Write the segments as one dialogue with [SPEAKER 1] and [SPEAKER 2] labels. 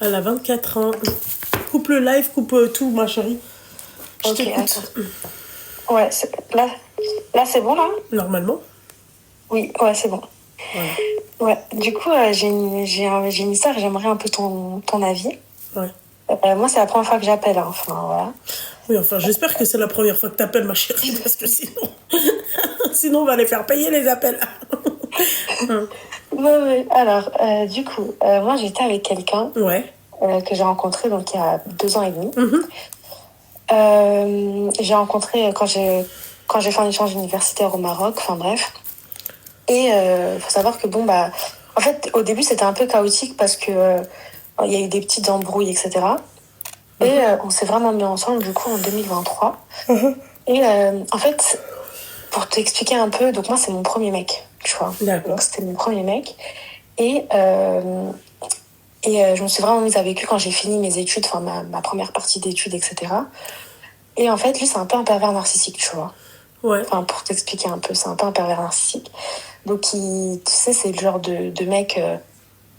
[SPEAKER 1] Elle a 24 ans. Coupe le live, coupe tout, ma chérie. Je
[SPEAKER 2] Ok,
[SPEAKER 1] t'écoute.
[SPEAKER 2] attends. Ouais, là c'est bon, là?
[SPEAKER 1] Normalement.
[SPEAKER 2] Oui, ouais, c'est bon.
[SPEAKER 1] Voilà.
[SPEAKER 2] Ouais, du coup, j'ai une histoire, j'aimerais un peu ton avis.
[SPEAKER 1] Ouais.
[SPEAKER 2] Moi, c'est la première fois que j'appelle, hein, enfin, voilà.
[SPEAKER 1] Oui, enfin, j'espère que c'est la première fois que t'appelles, ma chérie, parce que sinon... sinon, on va les faire payer, les appels.
[SPEAKER 2] Ouais. Alors, du coup, moi, j'étais avec quelqu'un
[SPEAKER 1] Ouais.
[SPEAKER 2] que j'ai rencontré donc il y a 2 ans et demi. J'ai rencontré quand j'ai fait un échange universitaire au Maroc, enfin bref. Et faut savoir que bon bah en fait au début c'était un peu chaotique parce que il y a eu des petites embrouilles etc. Et on s'est vraiment mis ensemble du coup en 2023. Et en fait pour t'expliquer un peu, donc moi c'est mon premier mec, tu vois.
[SPEAKER 1] D'accord.
[SPEAKER 2] Donc c'était mon premier mec et je me suis vraiment mise avec lui quand j'ai fini mes études, enfin ma première partie d'études etc. Et en fait lui c'est un peu un pervers narcissique, tu vois.
[SPEAKER 1] Ouais.
[SPEAKER 2] Enfin, pour t'expliquer un peu, c'est un peu un pervers narcissique. Donc, tu sais, c'est le genre de mec,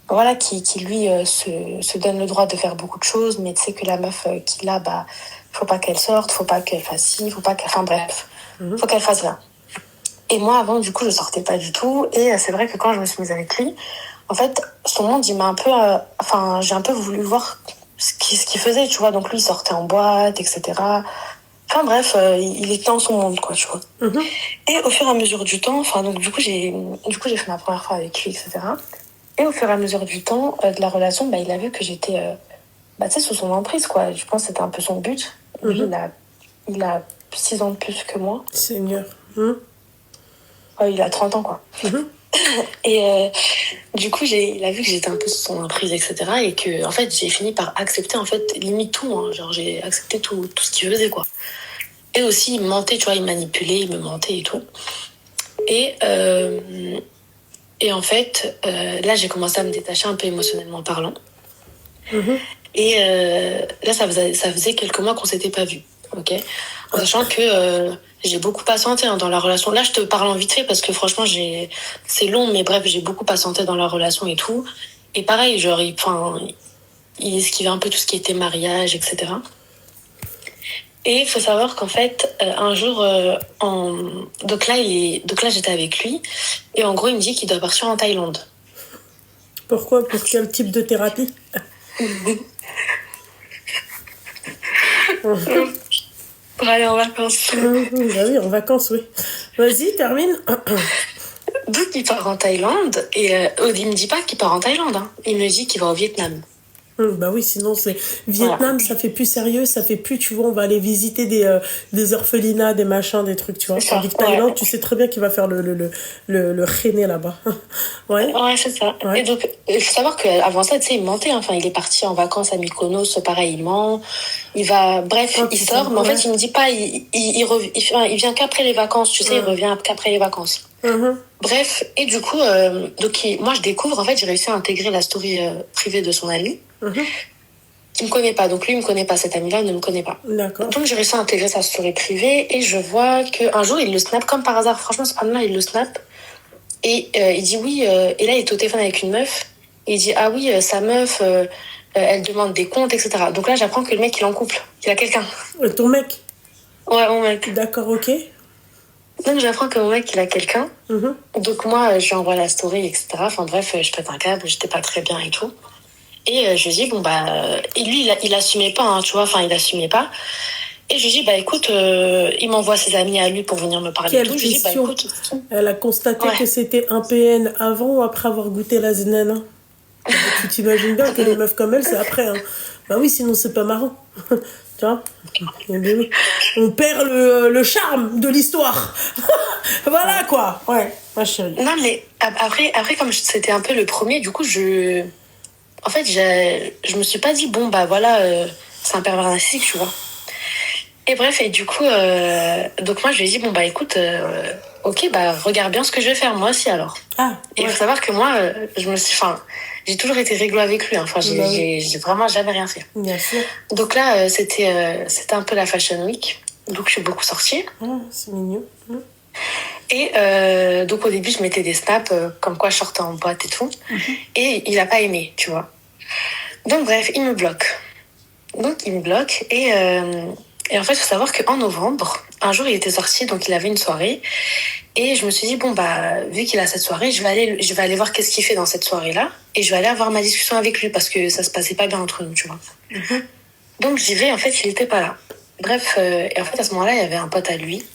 [SPEAKER 2] voilà, qui lui se donne le droit de faire beaucoup de choses, mais tu sais que la meuf qu'il a, bah, faut pas qu'elle sorte, faut pas qu'elle fasse ci, faut pas qu'elle. Enfin, bref, faut qu'elle fasse rien. Et moi, avant, du coup, je sortais pas du tout. Et c'est vrai que quand je me suis mise avec lui, en fait, son monde, il m'a un peu. Enfin, j'ai un peu voulu voir ce qu'il faisait, tu vois. Donc, lui, il sortait en boîte, etc. Enfin bref, il était dans son monde, quoi, tu vois. Et au fur et à mesure du temps, enfin donc du coup j'ai fait ma première fois avec lui, etc. Et au fur et à mesure du temps de la relation, bah il a vu que j'étais, bah tu sais, sous son emprise, quoi. Je pense que c'était un peu son but. Lui, il a 6 ans de plus que moi.
[SPEAKER 1] Seigneur.
[SPEAKER 2] Il a 30 ans, quoi. Et du coup, il a vu que j'étais un peu sous son emprise, etc. Et que, en fait, j'ai fini par accepter, en fait, limite tout, hein. Genre, j'ai accepté tout ce qu'il faisait, quoi. Et aussi, il me mentait, tu vois, il manipulait, il me mentait et tout. Et en fait, là, j'ai commencé à me détacher un peu émotionnellement parlant. Et là, ça faisait quelques mois qu'on s'était pas vus, ok. En sachant que j'ai beaucoup patienté dans la relation. Là, je te parle en vite fait parce que franchement, c'est long, mais bref, j'ai beaucoup patienté dans la relation et tout. Et pareil, genre, il esquivait un peu tout ce qui était mariage, etc. Et il faut savoir qu'en fait, un jour, donc là, j'étais avec lui, et en gros, il me dit qu'il doit partir en Thaïlande.
[SPEAKER 1] Pourquoi? Pour quel type de thérapie?
[SPEAKER 2] Pour aller en vacances.
[SPEAKER 1] Bah oui, en vacances, oui. Vas-y, termine.
[SPEAKER 2] Donc, il part en Thaïlande, et il me dit pas qu'il part en Thaïlande, hein. Il me dit qu'il va au Vietnam.
[SPEAKER 1] Bah oui, sinon c'est Vietnam, ça fait plus sérieux, ça fait plus, tu vois, on va aller visiter des orphelinats, des machins, des trucs, tu vois. Tandis que Thaïlande, tu sais très bien qu'il va faire le rené là-bas. Ouais,
[SPEAKER 2] c'est ça.
[SPEAKER 1] Ouais.
[SPEAKER 2] Et donc, il faut savoir qu'avant ça, tu sais, il mentait. Enfin, il est parti en vacances à Mykonos, pareil, il ment. Il va, bref, il sort, mais en fait, il me dit pas, il vient qu'après les vacances, tu sais, il revient qu'après les vacances. Bref, et du coup, moi, je découvre, en fait, j'ai réussi à intégrer la story privée de son ami. Qui me connaît pas, donc lui il me connaît pas, cet ami-là ne me connaît pas.
[SPEAKER 1] D'accord.
[SPEAKER 2] Donc j'ai réussi à intégrer sa story privée et je vois qu'un jour il le snap comme par hasard, franchement c'est pas mal, il le snap et il dit oui, et là il est au téléphone avec une meuf et il dit ah oui, sa meuf elle demande des comptes, etc. Donc là j'apprends que le mec il est en couple, qu'il a quelqu'un.
[SPEAKER 1] Ton mec?
[SPEAKER 2] Ouais, mon mec.
[SPEAKER 1] D'accord, ok.
[SPEAKER 2] Donc j'apprends que mon mec il a quelqu'un. Donc moi je lui envoie la story, etc. Enfin bref, je pète un câble, j'étais pas très bien et tout. Et je lui dis, bon, bah, et lui, il assumait pas, hein, tu vois, enfin, il assumait pas. Et je lui dis, bah, écoute, il m'envoie ses amis à lui pour venir me parler.
[SPEAKER 1] Quelle
[SPEAKER 2] et tout.
[SPEAKER 1] question.
[SPEAKER 2] Je lui dis, bah, écoute.
[SPEAKER 1] Elle a constaté que c'était un PN avant ou après avoir goûté la zinène, hein. Tu t'imagines bien que les meufs comme elle, c'est après, hein. Bah oui, sinon c'est pas marrant. Tu vois. On perd le charme de l'histoire. Voilà quoi. Ouais, ma chérie.
[SPEAKER 2] Non, mais après comme c'était un peu le premier, du coup, en fait, je me suis pas dit, bon, bah voilà, c'est un pervers narcissique, tu vois. Et bref, et du coup, donc moi, je lui ai dit, bon, bah écoute, ok, bah regarde bien ce que je vais faire, moi aussi, alors. Et il faut savoir que moi, j'ai toujours été réglo avec lui, hein. Enfin, j'ai vraiment jamais rien fait.
[SPEAKER 1] Bien sûr.
[SPEAKER 2] Donc là, c'était un peu la Fashion Week, donc je suis beaucoup sortie.
[SPEAKER 1] C'est mignon.
[SPEAKER 2] Et donc au début, je mettais des snaps comme quoi je sortais en boîte et tout. Et il a pas aimé, tu vois. Donc bref, il me bloque. Et en fait, il faut savoir qu'en novembre, un jour, il était sorti, donc il avait une soirée. Et je me suis dit, bon, bah, vu qu'il a cette soirée, je vais aller voir qu'est-ce qu'il fait dans cette soirée-là. Et je vais aller avoir ma discussion avec lui parce que ça se passait pas bien entre nous, tu vois. Donc j'y vais, en fait, il était pas là. Bref, et en fait, à ce moment-là, il y avait un pote à lui.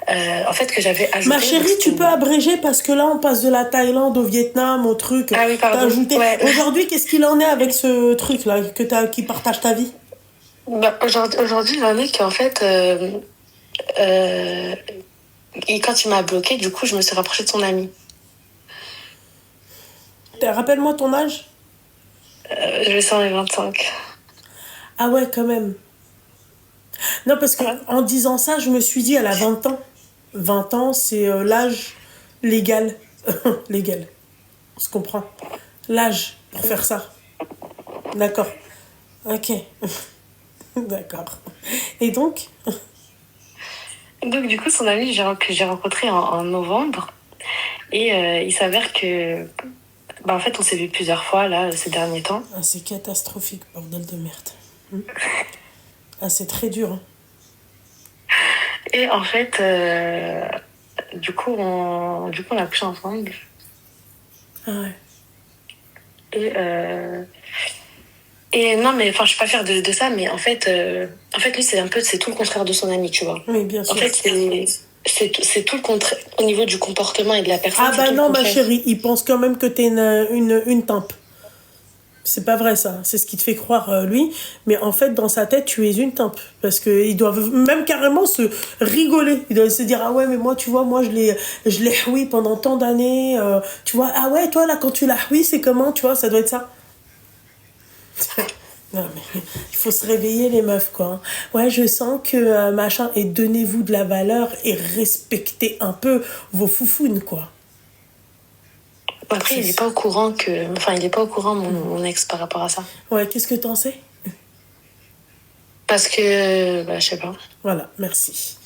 [SPEAKER 2] En fait, que j'avais ajouté.
[SPEAKER 1] Ma chérie, tu peux abréger parce que là, on passe de la Thaïlande au Vietnam, au truc.
[SPEAKER 2] Ah oui, pardon.
[SPEAKER 1] T'as ajouté.
[SPEAKER 2] Ouais.
[SPEAKER 1] Aujourd'hui, qu'est-ce qu'il en est avec ce truc-là qui partage ta vie?
[SPEAKER 2] Bah, aujourd'hui, il en est qu'en fait, et quand il m'a bloqué, du coup, je me suis rapprochée de son ami.
[SPEAKER 1] Rappelle-moi ton âge.
[SPEAKER 2] Je vais sur les 25.
[SPEAKER 1] Ah ouais, quand même. Non, parce qu'en disant ça, je me suis dit, elle a 20 ans. 20 ans, c'est l'âge légal. Légal. On se comprend. L'âge pour faire ça. D'accord. Ok. D'accord. Et donc
[SPEAKER 2] Du coup, son ami que j'ai rencontré en novembre. Et il s'avère que... Bah, en fait, on s'est vu plusieurs fois, là, ces derniers temps.
[SPEAKER 1] Ah, c'est catastrophique, bordel de merde. Ah, c'est très dur. Hein.
[SPEAKER 2] Et en fait, du coup, on a couché ensemble.
[SPEAKER 1] Ah ouais.
[SPEAKER 2] Et non, mais enfin, je suis pas fière de ça, mais en fait, lui, c'est tout le contraire de son ami, tu vois.
[SPEAKER 1] Oui, bien sûr.
[SPEAKER 2] En fait, c'est tout le contraire au niveau du comportement et de la personne.
[SPEAKER 1] Ah bah non, ma chérie, il pense quand même que t'es une timpe. C'est pas vrai ça, c'est ce qui te fait croire lui, mais en fait dans sa tête tu es une timpe, parce qu'ils doivent même carrément se rigoler, ils doivent se dire ah ouais mais moi tu vois, moi je l'ai houi pendant tant d'années, tu vois, ah ouais toi là quand tu l'as houi c'est comment, tu vois, ça doit être ça. Non mais il faut se réveiller les meufs quoi. Ouais je sens que machin, et donnez-vous de la valeur et respectez un peu vos foufounes quoi.
[SPEAKER 2] Après, il n'est pas au courant mon ex par rapport à ça.
[SPEAKER 1] Ouais, qu'est-ce que t'en sais?
[SPEAKER 2] Parce que, bah, je sais pas.
[SPEAKER 1] Voilà, merci.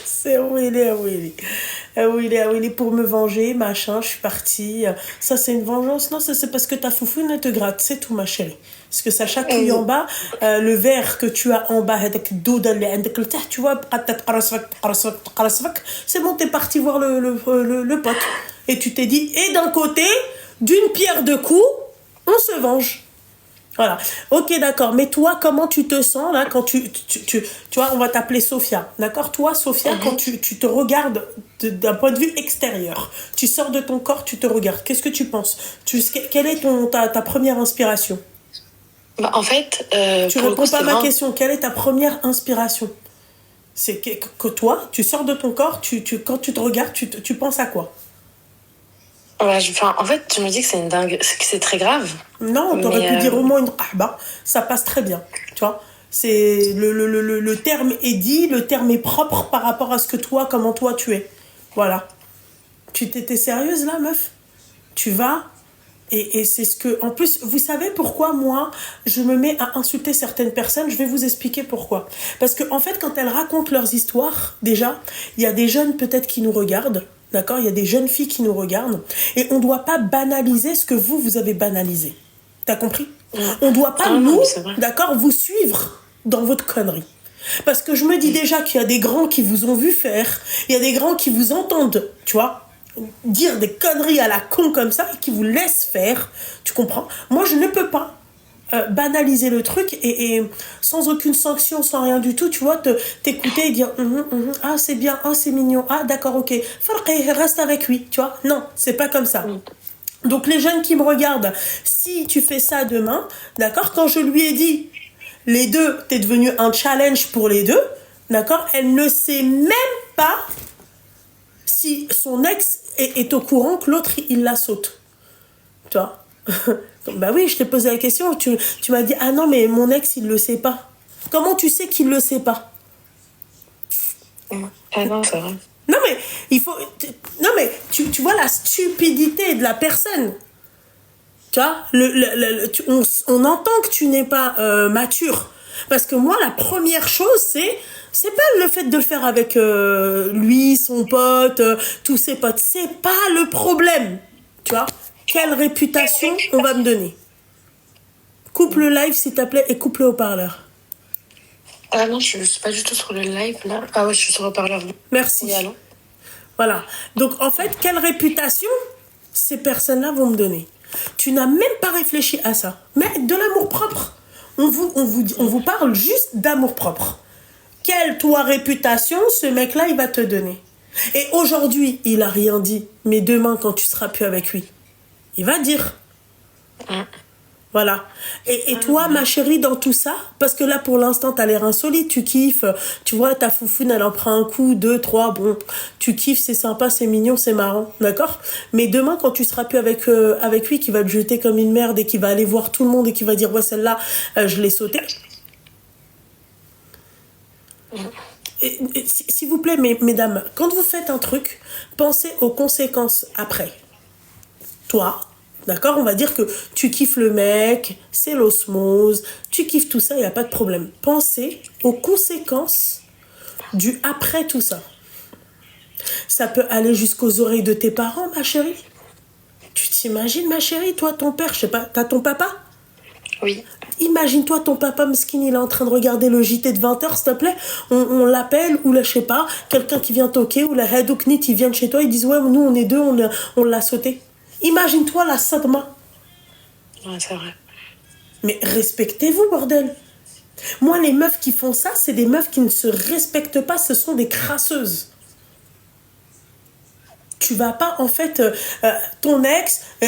[SPEAKER 1] C'est où il est pour me venger, machin, je suis partie. Ça, c'est une vengeance? Non, ça, c'est parce que ta foufoune te gratte, c'est tout, ma chérie. Parce que ça chatouille en bas, le verre que tu as en bas, tu vois, c'est bon, t'es parti voir le pote. Et tu t'es dit, et d'un côté, d'une pierre deux coups, on se venge. Voilà. Ok, d'accord. Mais toi, comment tu te sens là quand tu vois, on va t'appeler Sophia. D'accord? Toi, Sophia, quand tu te regardes d'un point de vue extérieur, tu sors de ton corps, tu te regardes. Qu'est-ce que tu penses? Quelle est ta première inspiration?
[SPEAKER 2] Bah, en fait,
[SPEAKER 1] tu réponds pas à ma question. Quelle est ta première inspiration? C'est que toi, tu sors de ton corps, quand tu te regardes, tu penses à quoi?
[SPEAKER 2] Ouais, en fait, je me dis que c'est une dingue, que c'est très grave.
[SPEAKER 1] Non, t'aurais pu dire au moins une qahba, ça passe très bien, tu vois. C'est le terme est dit, le terme est propre par rapport à ce que toi, comment toi tu es. Voilà. Tu t'étais sérieuse là, meuf? Tu vas et c'est ce que... En plus, vous savez pourquoi moi, je me mets à insulter certaines personnes? Je vais vous expliquer pourquoi. Parce que en fait, quand elles racontent leurs histoires, déjà, il y a des jeunes peut-être qui nous regardent. D'accord? Il y a des jeunes filles qui nous regardent. Et on ne doit pas banaliser ce que vous avez banalisé. T'as compris? On ne doit pas, d'accord, vous suivre dans votre connerie. Parce que je me dis déjà qu'il y a des grands qui vous ont vu faire. Il y a des grands qui vous entendent, tu vois, dire des conneries à la con comme ça et qui vous laissent faire. Tu comprends? Moi, je ne peux pas banaliser le truc et sans aucune sanction, sans rien du tout, tu vois, t'écouter et dire ah c'est bien, ah c'est mignon, ah d'accord, ok, reste avec lui, tu vois. Non, c'est pas comme ça. Donc les jeunes qui me regardent, si tu fais ça demain, d'accord, quand je lui ai dit les deux, t'es devenu un challenge pour les deux, d'accord, elle ne sait même pas si son ex est au courant que l'autre il la saute, tu vois. Bah oui, je t'ai posé la question, tu m'as dit ah non mais mon ex il le sait pas. Comment tu sais qu'il le sait pas?
[SPEAKER 2] Ah non, c'est vrai.
[SPEAKER 1] Non mais il faut, non mais tu vois la stupidité de la personne. Tu vois, on entend que tu n'es pas mature. Parce que moi, la première chose, c'est pas le fait de le faire avec lui, son pote, tous ses potes. C'est pas le problème. Tu vois? quelle réputation on va me donner? Coupe le live, s'il te plaît, et coupe le haut-parleur.
[SPEAKER 2] Ah non, je suis pas du tout sur le live, là. Ah ouais, je suis sur le haut-parleur.
[SPEAKER 1] Merci.
[SPEAKER 2] Oui, allô?
[SPEAKER 1] Voilà. Donc, en fait, quelle réputation ces personnes-là vont me donner? Tu n'as même pas réfléchi à ça. Mais de l'amour-propre. On vous parle juste d'amour-propre. Quelle, toi, réputation, ce mec-là, il va te donner? Et aujourd'hui, il a rien dit. Mais demain, quand tu seras plus avec lui, il va dire. Voilà. Et toi, ma chérie, dans tout ça, parce que là, pour l'instant, t'as l'air insolite, tu kiffes, tu vois, ta foufoune, elle en prend un coup, 2, 3, bon, tu kiffes, c'est sympa, c'est mignon, c'est marrant, d'accord? Mais demain, quand tu seras plus avec lui, qui va te jeter comme une merde et qui va aller voir tout le monde et qui va dire, ouais, celle-là, je l'ai sautée. S'il vous plaît, mesdames, quand vous faites un truc, pensez aux conséquences après. Toi, d'accord, on va dire que tu kiffes le mec, c'est l'osmose, tu kiffes tout ça, il n'y a pas de problème. Pensez aux conséquences du après tout ça. Ça peut aller jusqu'aux oreilles de tes parents, ma chérie. Tu t'imagines, ma chérie, toi, ton père, je sais pas, t'as ton papa?
[SPEAKER 2] Oui.
[SPEAKER 1] Imagine-toi ton papa mesquine, il est en train de regarder le JT de 20h, s'il te plaît. On l'appelle, ou là, je sais pas, quelqu'un qui vient toquer, ou la Hadouknit, ils viennent chez toi, ils disent, ouais, nous, on est deux, on l'a sauté. Imagine-toi la sadma.
[SPEAKER 2] Ouais, c'est vrai.
[SPEAKER 1] Mais respectez-vous, bordel. Moi, les meufs qui font ça, c'est des meufs qui ne se respectent pas, ce sont des crasseuses. Tu vas pas, en fait, ton ex, tu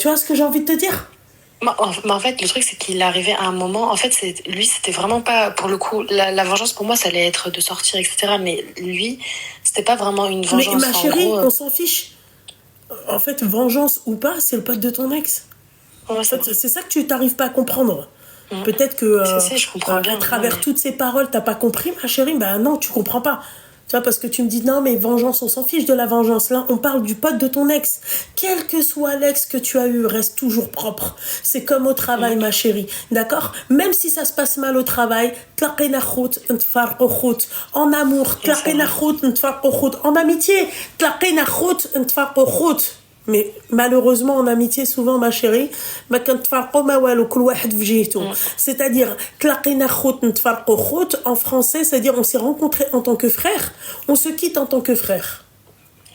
[SPEAKER 1] vois ce que j'ai envie de te dire?
[SPEAKER 2] Mais en fait, le truc, c'est qu'il est arrivé à un moment. En fait, lui, c'était vraiment pas. Pour le coup, la vengeance, pour moi, ça allait être de sortir, etc. Mais lui, c'était pas vraiment une vengeance.
[SPEAKER 1] Mais ma chérie,
[SPEAKER 2] en gros,
[SPEAKER 1] on s'en fiche. En fait, vengeance ou pas, c'est le pote de ton ex.
[SPEAKER 2] Ouais,
[SPEAKER 1] c'est ça que tu n'arrives pas à comprendre. Peut-être que
[SPEAKER 2] je comprends bien,
[SPEAKER 1] à travers toutes ces paroles, t'as pas compris, ma chérie. Ben non, tu comprends pas. Tu vois, parce que tu me dis, non, mais vengeance, on s'en fiche de la vengeance. Là, on parle du pote de ton ex. Quel que soit l'ex que tu as eu, reste toujours propre. C'est comme au travail, ma chérie. D'accord? Même si ça se passe mal au travail, en amour, en amitié, mais malheureusement, en amitié, souvent, ma chérie, c'est-à-dire, en français, c'est-à-dire, on s'est rencontrés en tant que frères, on se quitte en tant que frères.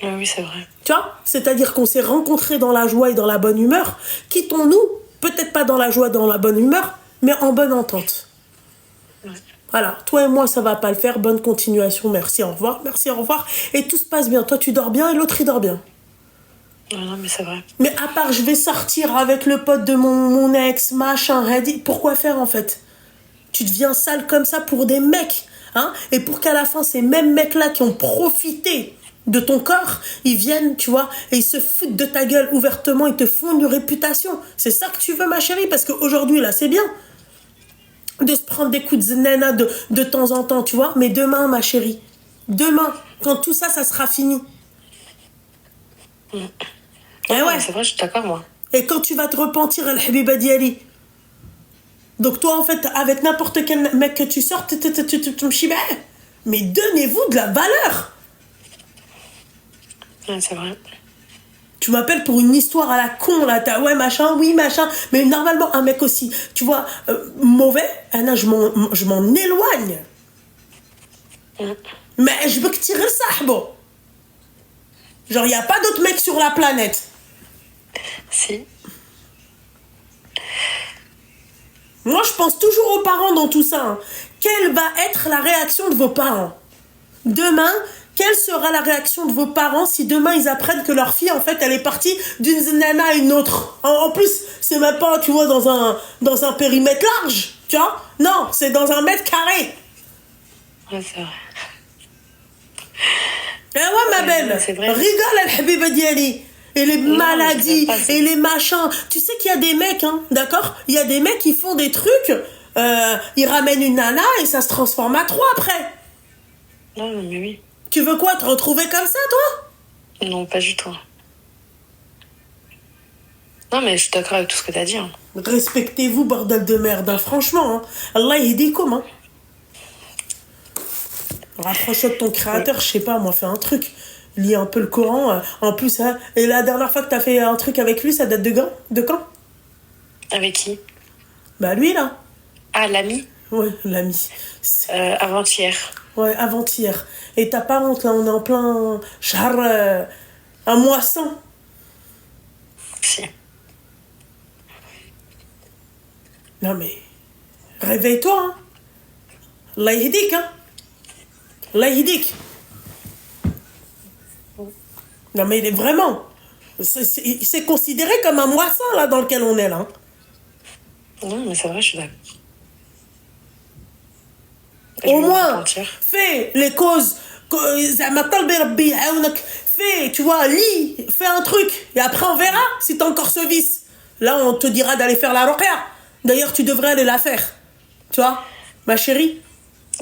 [SPEAKER 2] Oui, c'est vrai.
[SPEAKER 1] Tu vois? C'est-à-dire qu'on s'est rencontrés dans la joie et dans la bonne humeur. Quittons-nous, peut-être pas dans la joie, dans la bonne humeur, mais en bonne entente. Ouais. Voilà, toi et moi, ça va pas le faire. Bonne continuation, merci, au revoir. Merci, au revoir. Et tout se passe bien. Toi, tu dors bien et l'autre, il dort bien.
[SPEAKER 2] Non, mais c'est vrai.
[SPEAKER 1] Mais à part, je vais sortir avec le pote de mon ex, machin, pourquoi faire en fait? Tu deviens sale comme ça pour des mecs, hein? Et pour qu'à la fin, ces mêmes mecs-là qui ont profité de ton corps, ils viennent, tu vois, et ils se foutent de ta gueule ouvertement, ils te font une réputation. C'est ça que tu veux, ma chérie? Parce qu'aujourd'hui, là, c'est bien de se prendre des coups de nana de temps en temps, tu vois. Mais demain, ma chérie, demain, quand tout ça, ça sera fini.
[SPEAKER 2] Ouais, c'est vrai, je suis d'accord, moi.
[SPEAKER 1] Et quand tu vas te repentir, Al-Habiba Diali. Donc toi, en fait, avec n'importe quel mec que tu sors, tu me chibes. Mais donnez-vous de la valeur.
[SPEAKER 2] Ouais, c'est vrai.
[SPEAKER 1] Tu m'appelles pour une histoire à la con, là. Ouais, machin, oui, machin. Mais normalement, un mec aussi, tu vois, mauvais, Anna, je m'en éloigne. Mais je veux que tirer ça, bon. Genre, il n'y a pas d'autres mecs sur la planète.
[SPEAKER 2] Si.
[SPEAKER 1] Moi, je pense toujours aux parents dans tout ça. Hein. Quelle va être la réaction de vos parents? Demain, quelle sera la réaction de vos parents si demain ils apprennent que leur fille, en fait, elle est partie d'une nana à une autre? En plus, c'est même pas, tu vois, dans un périmètre large, tu vois? Non, c'est dans un mètre carré.
[SPEAKER 2] Ouais, c'est vrai.
[SPEAKER 1] Eh ouais, ma belle, rigole, Al-Habiba Diali. Et les maladies, et les machins. Tu sais qu'il y a des mecs, hein, d'accord? Il y a des mecs qui font des trucs, ils ramènent une nana et ça se transforme à 3 après.
[SPEAKER 2] Non, mais oui.
[SPEAKER 1] Tu veux quoi, te retrouver comme ça, toi?
[SPEAKER 2] Non, pas du tout. Non, mais je suis d'accord avec tout ce que t'as dit. Hein.
[SPEAKER 1] Respectez-vous, bordel de merde, hein, franchement. Hein. Allah, il dit comment? Rapproche-toi de ton créateur, je sais pas, moi, fais un truc. lis un peu le Coran. En plus, hein, et la dernière fois que t'as fait un truc avec lui, ça date de quand?
[SPEAKER 2] Avec qui?
[SPEAKER 1] Bah lui, là.
[SPEAKER 2] Ah, l'ami?
[SPEAKER 1] Ouais, l'ami.
[SPEAKER 2] Avant-hier.
[SPEAKER 1] Ouais, avant-hier. Et t'as pas honte, là, on est en plein... un moisson.
[SPEAKER 2] Si.
[SPEAKER 1] Non, mais... Réveille-toi, hein. Allah yahdik, hein. Allah yahdik. Non, mais il est vraiment... C'est considéré comme un moisson, là, dans lequel on est, là.
[SPEAKER 2] Non, mais c'est vrai, je suis d'accord.
[SPEAKER 1] Au moins, fais les causes. Fais, tu vois, lis, fais un truc. Et après, on verra si t'as encore ce vice. Là, on te dira d'aller faire la ruqya. D'ailleurs, tu devrais aller la faire. Tu vois, ma chérie,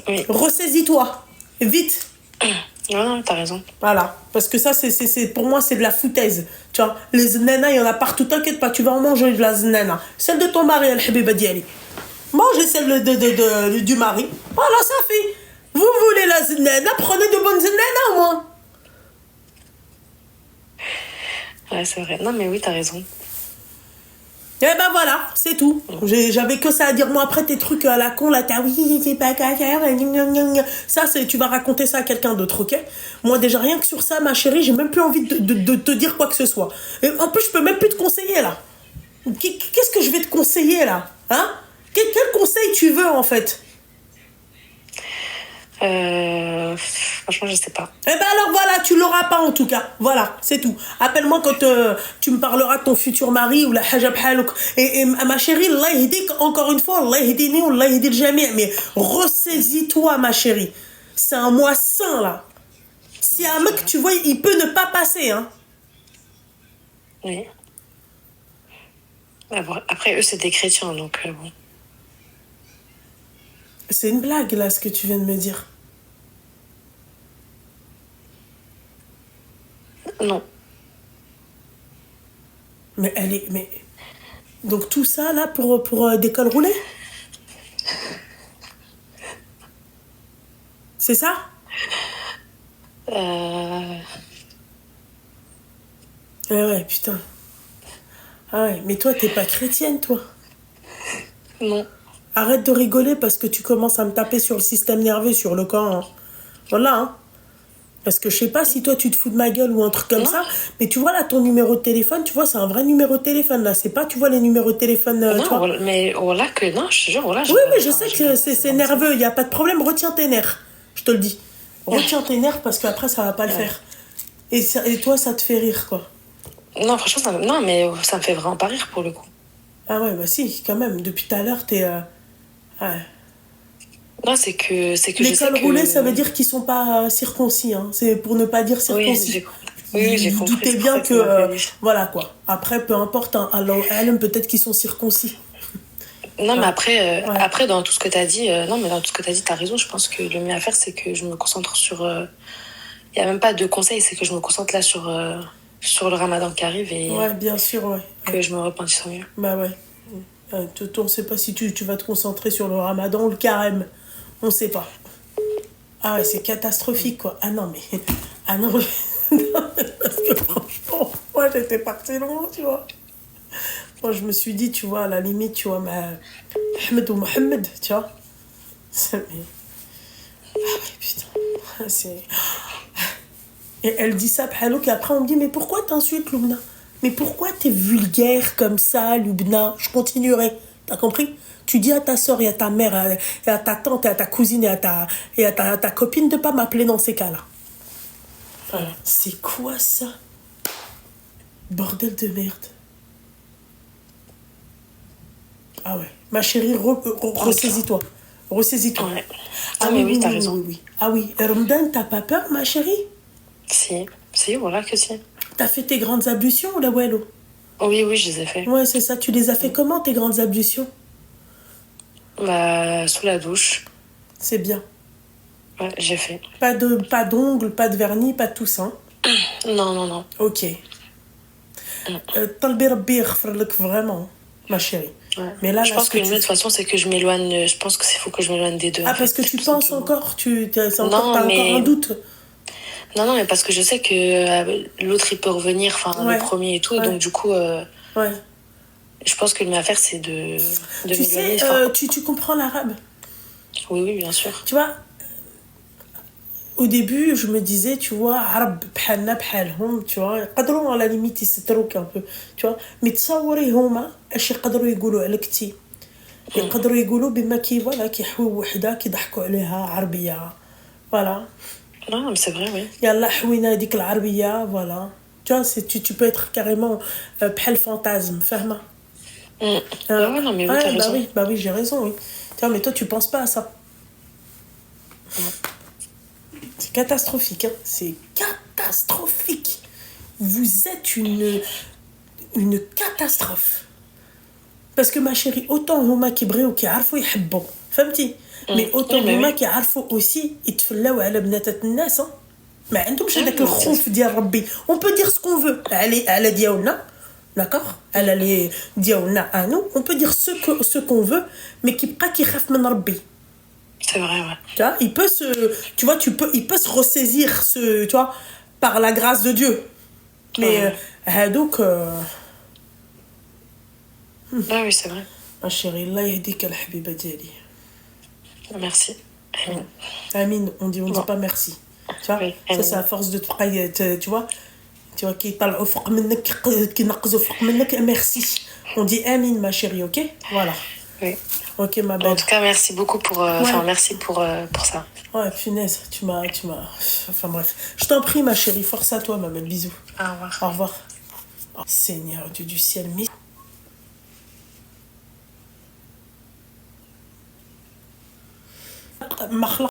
[SPEAKER 2] oui.
[SPEAKER 1] Ressaisis-toi. Vite.
[SPEAKER 2] Non, t'as raison.
[SPEAKER 1] Voilà. Parce que ça, pour moi, c'est de la foutaise. Tu vois, les znana, il y en a partout. T'inquiète pas, tu vas en manger de la znana. Celle de ton mari, al-habiba diali. Mangez celle du mari. Voilà, ça fait. Vous voulez la znana, prenez de bonnes znana, moi.
[SPEAKER 2] Ouais, c'est vrai. Non, mais oui, t'as raison.
[SPEAKER 1] Et ben voilà, c'est tout. J'avais que ça à dire. Moi, après, tes trucs à la con, là, t'as oui, c'est pas qu'à faire. Ça, tu vas raconter ça à quelqu'un d'autre, ok? Moi, déjà, rien que sur ça, ma chérie, j'ai même plus envie de te dire quoi que ce soit. Et en plus, je peux même plus te conseiller, là. Qu'est-ce que je vais te conseiller, là? Hein? Quel conseil tu veux, en fait?
[SPEAKER 2] Franchement, je sais pas.
[SPEAKER 1] Eh ben alors voilà, tu l'auras pas en tout cas. Voilà, c'est tout. Appelle-moi quand tu me parleras de ton futur mari ou la hajab halouk. Et ma chérie, Allah yahdik, encore une fois, Allah yahdini ou Allah yahdil jami'. Mais ressaisis-toi, ma chérie. C'est un mois saint, là. Si un mec, tu vois, il peut ne pas passer, hein.
[SPEAKER 2] Oui. Après, eux, c'est des chrétiens, donc bon.
[SPEAKER 1] C'est une blague, là, ce que tu viens de me dire.
[SPEAKER 2] Non.
[SPEAKER 1] Mais elle est... Mais... Donc tout ça, là, pour des cols roulés? C'est ça? Ouais, putain. Ah ouais, mais toi, t'es pas chrétienne, toi?
[SPEAKER 2] Non.
[SPEAKER 1] Arrête de rigoler parce que tu commences à me taper sur le système nerveux, sur le corps. Hein. Voilà, hein. Parce que je sais pas si toi tu te fous de ma gueule ou un truc comme ça, mais tu vois là ton numéro de téléphone, tu vois, c'est un vrai numéro de téléphone là, c'est pas, tu vois les numéros de téléphone.
[SPEAKER 2] Non,
[SPEAKER 1] tu vois.
[SPEAKER 2] mais voilà que non, je te jure, voilà.
[SPEAKER 1] Oui, mais je sais que c'est nerveux, y a pas de problème, retiens tes nerfs, je te le dis. Retiens tes nerfs parce qu'après ça va pas le faire. Et toi ça te fait rire quoi.
[SPEAKER 2] Non, franchement, non, mais ça me fait vraiment pas rire pour le coup.
[SPEAKER 1] Ah ouais, bah si, quand même, depuis tout à l'heure t'es. Ouais.
[SPEAKER 2] Non, c'est que
[SPEAKER 1] les cols roulés, ça veut dire qu'ils sont pas circoncis. Hein. C'est pour ne pas dire circoncis.
[SPEAKER 2] Oui, j'ai compris.
[SPEAKER 1] Doutez bien que... voilà, quoi. Après, peu importe, hein, peut-être qu'ils sont circoncis.
[SPEAKER 2] Non, mais après, dans tout ce que t'as dit... t'as raison. Je pense que le mieux à faire, c'est que je me concentre sur... Il n'y a même pas de conseil, c'est que je me concentre là sur le ramadan qui arrive et...
[SPEAKER 1] Ouais, bien sûr, ouais.
[SPEAKER 2] Que je me repentisse mieux.
[SPEAKER 1] Bah ouais. On ne sait pas si tu vas te concentrer sur le ramadan ou le carême. On sait pas. Ah ouais, c'est catastrophique, quoi. Ah non, mais... Ah non, mais... Parce que franchement, moi, j'étais partie loin, tu vois. Moi, je me suis dit, tu vois, à la limite, tu vois, Mohamed ou Mohamed, tu vois. Ah ouais, putain. C'est... Et elle dit ça, Phalouk, et après, on me dit, mais pourquoi t'insultes, Loubna? Mais pourquoi t'es vulgaire comme ça, Loubna? Je continuerai. T'as compris? Tu dis à ta soeur et à ta mère, et à ta tante, et à ta cousine, et à ta copine de pas m'appeler dans ces cas-là. C'est quoi ça? Bordel de merde. Ah ouais. Ma chérie, ressaisis-toi. Ressaisis-toi.
[SPEAKER 2] Ouais. Ah mais oui, t'as raison.
[SPEAKER 1] Oui. Ah oui. Ramadan, t'as pas peur, ma chérie?
[SPEAKER 2] Si, voilà que si.
[SPEAKER 1] T'as fait tes grandes ablutions, la Wello?
[SPEAKER 2] Oui, je les ai fait.
[SPEAKER 1] Ouais, c'est ça. Tu les as fait comment, tes grandes ablutions?
[SPEAKER 2] Bah, sous la douche.
[SPEAKER 1] C'est bien.
[SPEAKER 2] Ouais, j'ai fait.
[SPEAKER 1] Pas d'ongles, pas de vernis, pas de tout ça.
[SPEAKER 2] Non.
[SPEAKER 1] Ok. Talbi Rabbi yaghfir lak vraiment, ma chérie.
[SPEAKER 2] Ouais.
[SPEAKER 1] Mais là,
[SPEAKER 2] je pense que de toute façon, c'est que je m'éloigne. Je pense qu'il faut que je m'éloigne des deux.
[SPEAKER 1] Ah, parce que tu penses encore? T'as encore un doute?
[SPEAKER 2] Non, mais parce que je sais que l'autre, il peut revenir, enfin, le premier et tout.
[SPEAKER 1] Ouais.
[SPEAKER 2] Donc, du coup,
[SPEAKER 1] Ouais.
[SPEAKER 2] je pense que ma affaire, c'est de
[SPEAKER 1] Tu
[SPEAKER 2] m'éloigner.
[SPEAKER 1] sais, tu comprends l'arabe?
[SPEAKER 2] Oui, bien sûr.
[SPEAKER 1] Tu vois, au début, je me disais, tu vois, عرب بحالنا بحالهم, tu vois, يقدروا à la limite يستروك un peu, tu vois, mais تصوري هما اش يقدروا يقولوا عليك تي يقدروا يقولوا بما كي فوالا كيحويو وحده كيضحكوا عليها عربيه فوالا
[SPEAKER 2] Non, mais c'est vrai, oui.
[SPEAKER 1] يلا حوينا هذيك العربيه فوالا tu vois tu peux être carrément بحال fantasme فاهمه
[SPEAKER 2] Ouais, non, mais oui, t'as raison.
[SPEAKER 1] bah oui j'ai raison oui tu vois mais toi tu penses pas à ça. C'est catastrophique, hein. C'est catastrophique. Vous êtes une catastrophe. Parce que ma chérie, autant هما كيبغيو كيعرفوا يحبوا فهمتي mais autant هما كيعرفوا aussi يتفلاو على بناتات الناس ما عندهمش هذاك الخوف ديال ربي. On peut dire ce qu'on veut على ديالنا d'accord على لي ديالنا انو on peut dire ce qu'on veut mais كيبقى كيخاف من ربي.
[SPEAKER 2] C'est vrai, ouais.
[SPEAKER 1] Tu vois, il peut se ressaisir tu vois, par la grâce de Dieu. Mais donc
[SPEAKER 2] oui, c'est vrai.
[SPEAKER 1] Ma chérie, Allah yahdika al-habiba diali.
[SPEAKER 2] Merci.
[SPEAKER 1] Amin, on dit pas merci. Tu vois,
[SPEAKER 2] oui,
[SPEAKER 1] ça c'est à force de tu vois, qui يطلعوا فوق منك qui نقزوا فوق منك merci. On dit amin ma chérie, OK? Voilà.
[SPEAKER 2] Oui.
[SPEAKER 1] Ok, ma belle.
[SPEAKER 2] En tout cas, merci beaucoup pour, merci pour ça.
[SPEAKER 1] Ouais, punaise, tu m'as... Enfin bref. Je t'en prie, ma chérie, force à toi, ma belle. Bisous.
[SPEAKER 2] Au revoir.
[SPEAKER 1] Au revoir. Oh, Seigneur Dieu du ciel, mais